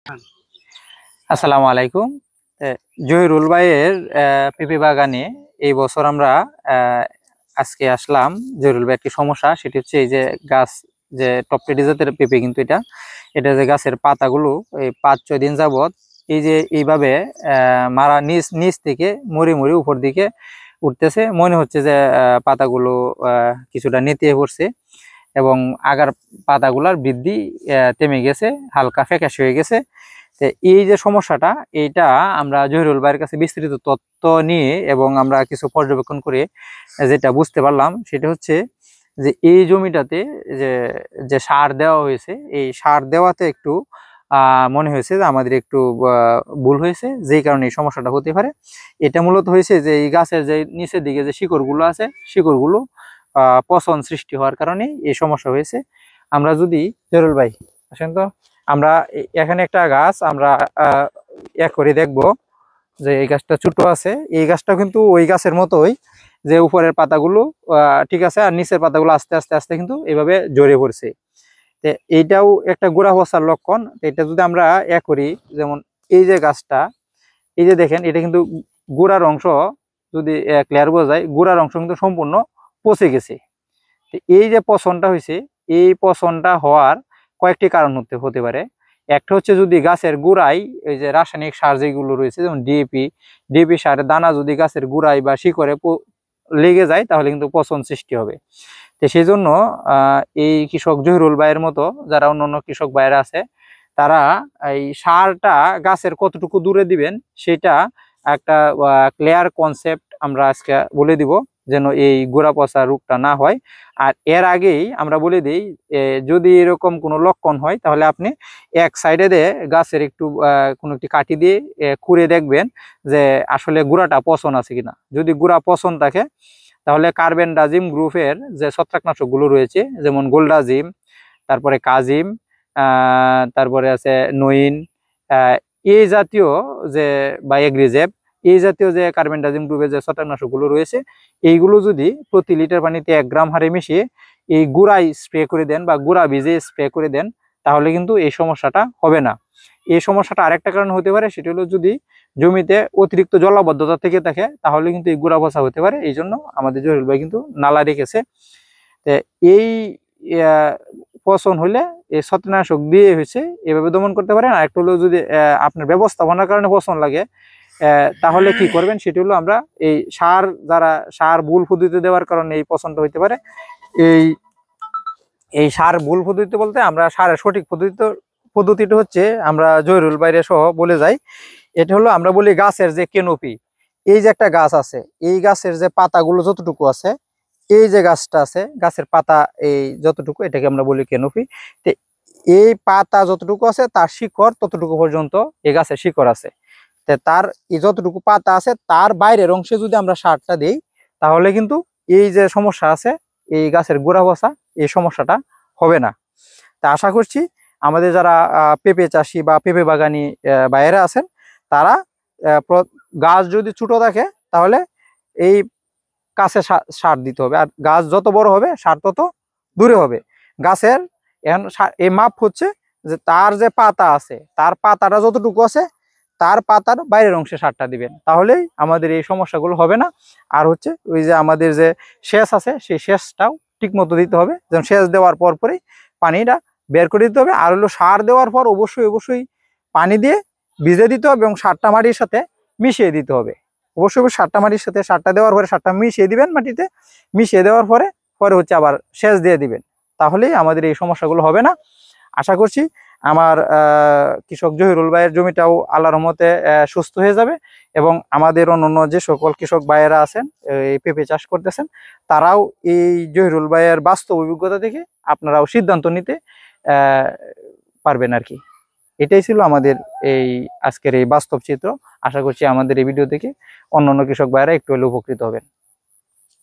আসসালামু আলাইকুম। জহিরুল ভাইয়ের পেঁপে বাগানে এই বছর আমরা আজকে আসলাম। জহিরুল ভাই একটি সমস্যা, সেটি হচ্ছে এই যে গাছ, যে টপটেডি জাতের পেঁপে, কিন্তু এটা যে গাছের পাতাগুলো এই 5-6 দিন যাবত এই যে এইভাবে মারা নিচ নিচ থেকে মরে মরে উপর দিকে উঠতেছে। মনে হচ্ছে যে পাতাগুলো কিছুটা নেতিয়ে পড়ছে এবং আগার পাতাগুলার বৃদ্ধি থেমে গেছে, হালকা ফ্যাকাশে হয়ে গেছে। এই যে সমস্যাটা, এইটা আমরা জহিরুল ভাইয়ের কাছে বিস্তৃত তথ্য নিয়ে এবং আমরা কিছু পর্যবেক্ষণ করে যেটা বুঝতে পারলাম, সেটা হচ্ছে যে এই জমিটাতে যে যে সার দেওয়া হয়েছে, এই সার দেওয়াতে একটু মনে হয়েছে যে আমাদের একটু ভুল হয়েছে, যেই কারণে এই সমস্যাটা হতে পারে। এটা মূলত হয়েছে যে এই গাছের যে নিচের দিকে যে শিকড়গুলো আছে, শিকড়গুলো পচন সৃষ্টি হওয়ার কারণে এই সমস্যা হয়েছে। আমরা যদি জহিরুল ভাই আসেন তো, আমরা এখানে একটা গাছ আমরা এক করে দেখব যে এই গাছটা ছোট আছে। এই গাছটা কিন্তু ওই গাছের মতোই, যে উপরের পাতাগুলো ঠিক আছে আর নিচের পাতাগুলো আস্তে আস্তে আস্তে কিন্তু এইভাবে ঝরে পড়ছে। তো এইটাও একটা গোড়া পচার লক্ষণ। এটা যদি আমরা এক করি, যেমন এই যে গাছটা, এই যে দেখেন, এটা কিন্তু গোড়ার অংশ যদি ক্লিয়ার বোঝা যায়, গোড়ার অংশ কিন্তু সম্পূর্ণ পচে গেছে। এই যে পচনটা হয়েছে, এই পচনটা হওয়ার কয়েকটি কারণ হতে পারে। একটা হচ্ছে যদি গাছের গোড়ায় এই যে রাসায়নিক সার যেগুলো রয়েছে, যেমন ডিএপি সারের দানা যদি গাছের গোড়ায় বা শিকড়ে লেগে যায়, তাহলে কিন্তু পচন সৃষ্টি হবে। তো সেই জন্য এই কৃষক জহিরুল ভাইয়ের মতো যারা অন্যান্য কৃষক ভাইয়েরা আছে, তারা এই সারটা গাছের কতটুকু দূরে দিবেন, সেটা একটা ক্লিয়ার কনসেপ্ট আমরা আজকে বলে দিব, যেন এই গোড়া পচা রোগটা না হয়। আর এর আগেই আমরা বলে দিই, যদি এরকম কোনো লক্ষণ হয়, তাহলে আপনি এক সাইডে দিয়ে গাছের একটু কোনো একটি কাঠি দিয়ে খুঁড়ে দেখবেন যে আসলে গোড়াটা পচন আছে কিনা। যদি গোড়া পচন থাকে, তাহলে কার্বেন্ডাজিম গ্রুপের যে ছত্রাকনাশকগুলো রয়েছে, যেমন গোল্ডাজিম, তারপরে কাজিম, তারপরে আছে নইন, এই জাতীয় যে বা এগ্রিজেব, এই জাতীয় যে কার্বেন্ডাজিম গ্রুপের যে ছত্রাকনাশকগুলো রয়েছে, এইগুলো যদি প্রতি লিটার পানিতে 1 গ্রাম হারে মিশিয়ে এই গুঁড়ায় স্প্রে করে দেন বা গুঁড়া বীজে স্প্রে করে দেন, তাহলে কিন্তু এই সমস্যাটা হবে না। এই সমস্যাটা আরেকটা কারণ হতে পারে, সেটি হলো যদি জমিতে অতিরিক্ত জলাবদ্ধতা থেকে থাকে, তাহলে কিন্তু এই গুঁড়া পচা হতে পারে। এই জন্য আমাদের জহিরুল ভাই কিন্তু নালা রেখেছে। এই পচন হলে এই ছত্রাকনাশক দিয়ে হয়েছে, এভাবে দমন করতে পারেন। আর একটা হলো যদি আপনার ব্যবস্থাপনার কারণে পচন লাগে, তাহলে কি করবেন, সেটি হলো আমরা এই সার ভুল পদ্ধতিতে দেওয়ার কারণে এই পচনটা হইতে পারে। এই এই সার ভুল পদ্ধতিতে বলতে আমরা সারের সঠিক পদ্ধতিটা হচ্ছে, আমরা জহিরুল বাইরে সহ বলে যাই। এটা হলো আমরা বলি গাছের যে কেনোপি, এই যে একটা গাছ আছে, এই গাছের যে পাতাগুলো যতটুকু আছে, এই যে গাছটা আছে, গাছের পাতা এই যতটুকু, এটাকে আমরা বলি কেনোপি। তো এই পাতা যতটুকু আছে, তার শিকড় ততটুকু পর্যন্ত এই গাছের শিকড় আছে। তার এই যতটুকু পাতা আছে, তার বাইরের অংশে যদি আমরা সারটা দিই, তাহলে কিন্তু এই যে সমস্যা আছে, এই গাছের গোড়া পচা, এই সমস্যাটা হবে না। তা আশা করছি আমাদের যারা পেঁপে চাষি বা পেঁপে বাগানি বাইরে আছেন, তারা গাছ যদি ছোট থাকে, তাহলে এই কাছে সার দিতে হবে। আর গাছ যত বড় হবে, সার তত দূরে হবে। গাছের এখন এই মাপ হচ্ছে যে তার যে পাতা আছে, তার পাতাটা যতটুকু আছে, তার পাতার বাইরের অংশে সারটা দিবেন, তাহলেই আমাদের এই সমস্যাগুলো হবে না। আর হচ্ছে ওই যে আমাদের যে সেচ আছে, সেই সেচটাও ঠিক মতো দিতে হবে, যেমন সেচ দেওয়ার পরই পানিটা বের করে দিতে হবে। আর হলো সার দেওয়ার পর অবশ্যই পানি দিয়ে ভিজে দিতে হবে এবং সারটা মাটির সাথে মিশিয়ে দিতে হবে। অবশ্যই সারটা মাটির সাথে, সারটা দেওয়ার পরে সারটা মিশিয়ে দিবেন মাটিতে, মিশিয়ে দেওয়ার পরে হচ্ছে আবার সেচ দিয়ে দিবেন, তাহলেই আমাদের এই সমস্যাগুলো হবে না। আশা করছি আমার কৃষক জহিরুল ভাইয়ের জমিটাও আল্লাহর রহমতে সুস্থ হয়ে যাবে, এবং আমাদের অন্যান্য যে সকল কৃষক ভাইয়েরা আছেন এই পেঁপে চাষ করতেছেন, তারাও এই জহিরুল ভাইয়ের বাস্তব অভিজ্ঞতা থেকে আপনারাও সিদ্ধান্ত নিতে পারবেন আর কি। এটাই ছিল আমাদের এই আজকের এই বাস্তব চিত্র। আশা করছি আমাদের এই ভিডিও থেকে অন্যান্য কৃষক ভাইয়েরা একটু হলে উপকৃত হবেন।